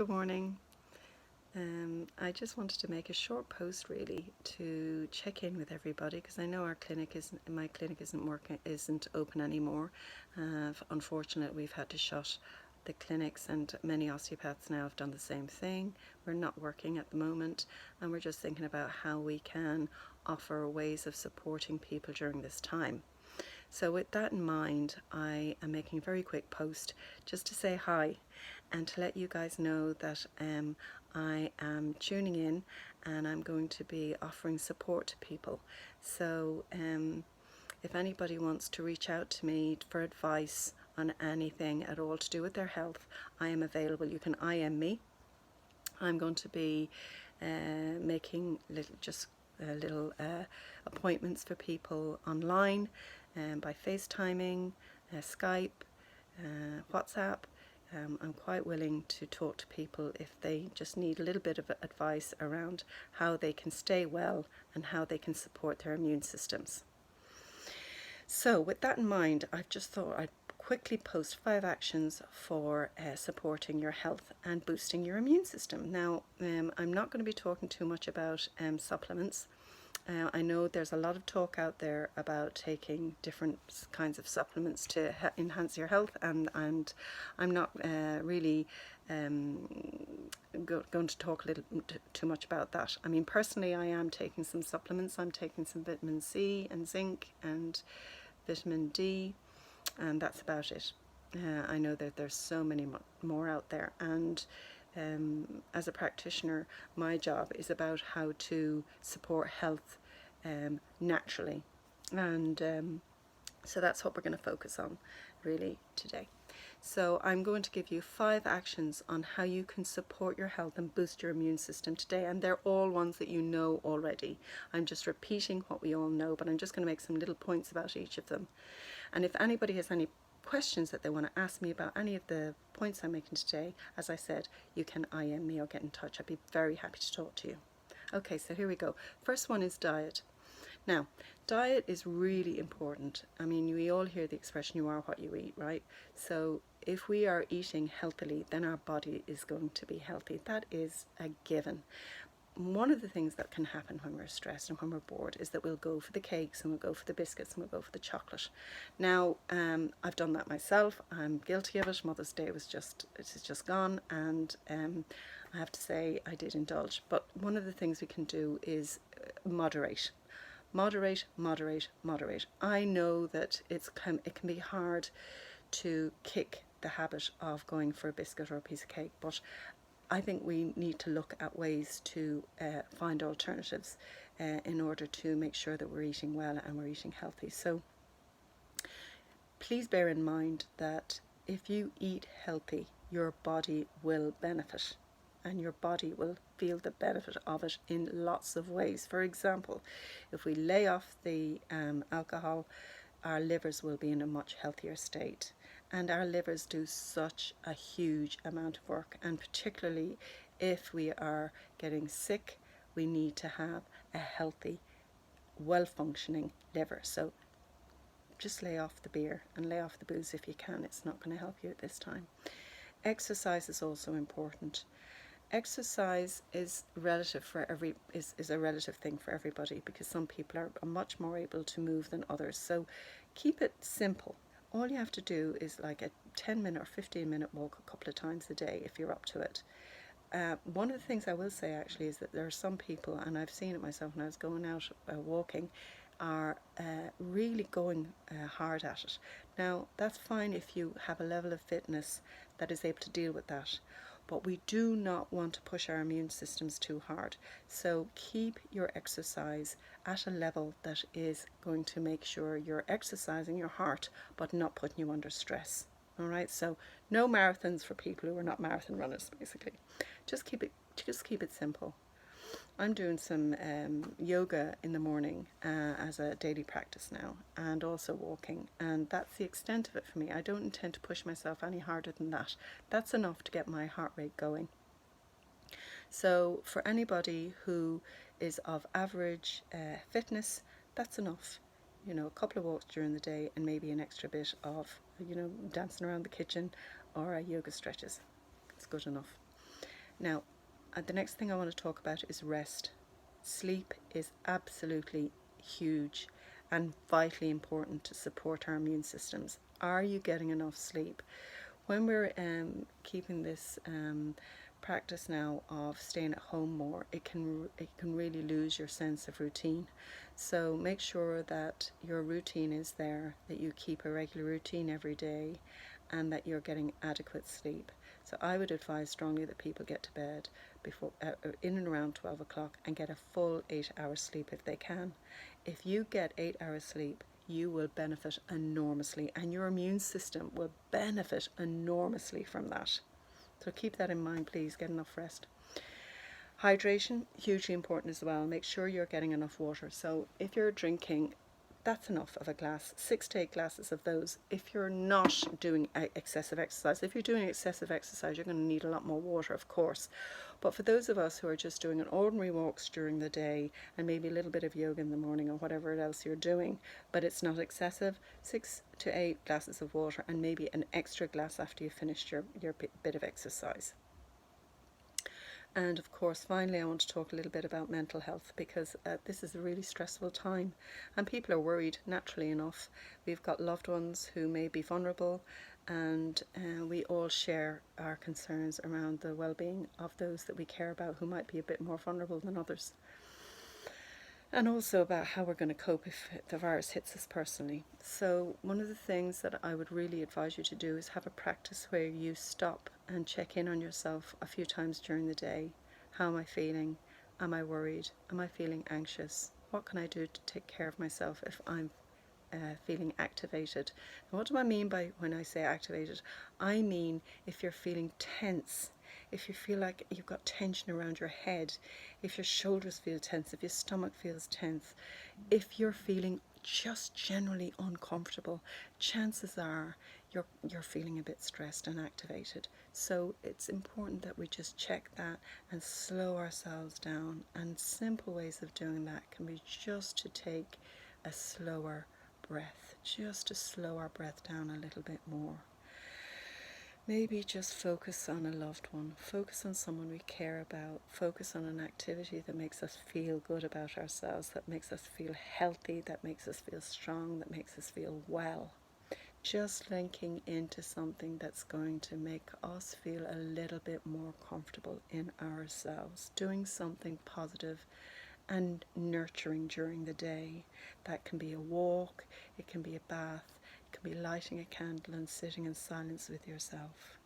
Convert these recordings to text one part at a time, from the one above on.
Good morning. I just wanted to make a short post really to check in with everybody because I know my clinic isn't open anymore. Unfortunately, we've had to shut the clinics, and many osteopaths now have done the same thing. We're not working at the moment, and we're just thinking about how we can offer ways of supporting people during this time. So with that in mind, I am making a very quick post just to say hi and to let you guys know that I am tuning in and I'm going to be offering support to people. So if anybody wants to reach out to me for advice on anything at all to do with their health, I am available. You can IM me. I'm going to be making little appointments for people online by FaceTiming, Skype, WhatsApp. I'm quite willing to talk to people if they just need a little bit of advice around how they can stay well and how they can support their immune systems. So with that in mind, I've just thought I'd quickly post 5 actions for supporting your health and boosting your immune system. Now, I'm not going to be talking too much about supplements. I know there's a lot of talk out there about taking different kinds of supplements to enhance your health, and I'm not really going to talk a little too much about that. I mean, personally, I am taking some supplements. I'm taking some vitamin C and zinc and vitamin D, and that's about it. I know that there's so many more out there, and as a practitioner, my job is about how to support health naturally, and so that's what we're going to focus on really today. So I'm going to give you 5 actions on how you can support your health and boost your immune system today, and they're all ones that you know already. I'm just repeating what we all know, but I'm just going to make some little points about each of them. And if anybody has any questions that they want to ask me about any of the points I'm making today, as I said, you can IM me or get in touch. I'd be very happy to talk to you. Okay, so here we go. First one is diet. Now, diet is really important. I mean, we all hear the expression, you are what you eat, right? So if we are eating healthily, then our body is going to be healthy. That is a given. One of the things that can happen when we're stressed and when we're bored is that we'll go for the cakes and we'll go for the biscuits and we'll go for the chocolate. Now, I've done that myself. I'm guilty of it. Mother's Day it's just gone, and I have to say I did indulge. But one of the things we can do is moderate. Moderate. I know that it can be hard to kick the habit of going for a biscuit or a piece of cake, but I think we need to look at ways to find alternatives in order to make sure that we're eating well and we're eating healthy. So please bear in mind that if you eat healthy, your body will benefit, and your body will feel the benefit of it in lots of ways. For example, if we lay off the alcohol, our livers will be in a much healthier state. And our livers do such a huge amount of work, and particularly if we are getting sick, we need to have a healthy, well-functioning liver. So just lay off the beer and lay off the booze if you can. It's not going to help you at this time. Exercise is also important. Exercise is a relative thing for everybody, because some people are much more able to move than others. So keep it simple. All you have to do is like a 10-minute or 15-minute walk a couple of times a day if you're up to it. One of the things I will say actually is that there are some people, and I've seen it myself when I was going out walking, are really going hard at it. Now, that's fine if you have a level of fitness that is able to deal with that, but we do not want to push our immune systems too hard. So keep your exercise at a level that is going to make sure you're exercising your heart but not putting you under stress. All right, so no marathons for people who are not marathon runners, basically. Just keep it simple. I'm doing some yoga in the morning as a daily practice now, and also walking, and that's the extent of it for me. I don't intend to push myself any harder than that. That's enough to get my heart rate going. So for anybody who is of average fitness, that's enough. You know, a couple of walks during the day and maybe an extra bit of, dancing around the kitchen or yoga stretches. It's good enough. Now, the next thing I want to talk about is rest. Sleep is absolutely huge and vitally important to support our immune systems. Are you getting enough sleep? When we're keeping this practice now of staying at home more, it can really lose your sense of routine. So make sure that your routine is there, that you keep a regular routine every day, and that you're getting adequate sleep. So I would advise strongly that people get to bed before in and around 12 o'clock and get a full 8 hours sleep if they can. If you get 8 hours sleep, you will benefit enormously, and your immune system will benefit enormously from that. So keep that in mind, please. Get enough rest. Hydration, hugely important as well. Make sure you're getting enough water. So if you're drinking, that's enough of a glass, 6 to 8 glasses of those. If you're not doing excessive exercise, if you're doing excessive exercise, you're going to need a lot more water, of course. But for those of us who are just doing an ordinary walks during the day and maybe a little bit of yoga in the morning or whatever else you're doing, but it's not excessive, 6 to 8 glasses of water and maybe an extra glass after you've finished your bit of exercise. And of course, finally, I want to talk a little bit about mental health, because this is a really stressful time and people are worried, naturally enough. We've got loved ones who may be vulnerable, and we all share our concerns around the well-being of those that we care about who might be a bit more vulnerable than others. And also about how we're going to cope if the virus hits us personally. So one of the things that I would really advise you to do is have a practice where you stop and check in on yourself a few times during the day. How am I feeling? Am I worried? Am I feeling anxious? What can I do to take care of myself if I'm feeling activated? And what do I mean by when I say activated? I mean if you're feeling tense, if you feel like you've got tension around your head, if your shoulders feel tense, if your stomach feels tense, if you're feeling just generally uncomfortable, chances are you're feeling a bit stressed and activated. So it's important that we just check that and slow ourselves down. And simple ways of doing that can be just to take a slower breath, just to slow our breath down a little bit more. Maybe just focus on a loved one, focus on someone we care about, focus on an activity that makes us feel good about ourselves, that makes us feel healthy, that makes us feel strong, that makes us feel well. Just linking into something that's going to make us feel a little bit more comfortable in ourselves, doing something positive and nurturing during the day. That can be a walk, it can be a bath, it can be lighting a candle and sitting in silence with yourself.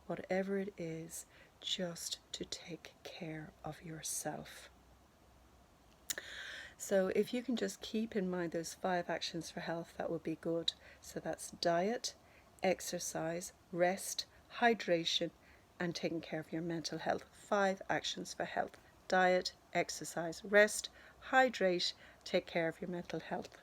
Whatever it is, just to take care of yourself. So if you can just keep in mind those 5 actions for health, that would be good. So that's diet, exercise, rest, hydration, and taking care of your mental health. 5 actions for health: diet, exercise, rest, hydrate, take care of your mental health.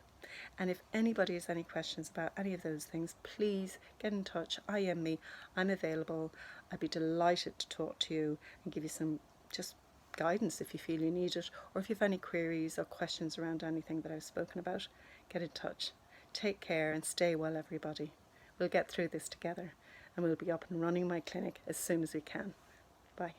And if anybody has any questions about any of those things, please get in touch. IM me. I'm available. I'd be delighted to talk to you and give you some just guidance if you feel you need it, or if you have any queries or questions around anything that I've spoken about, get in touch. Take care and stay well, everybody. We'll get through this together, and we'll be up and running my clinic as soon as we can. Bye.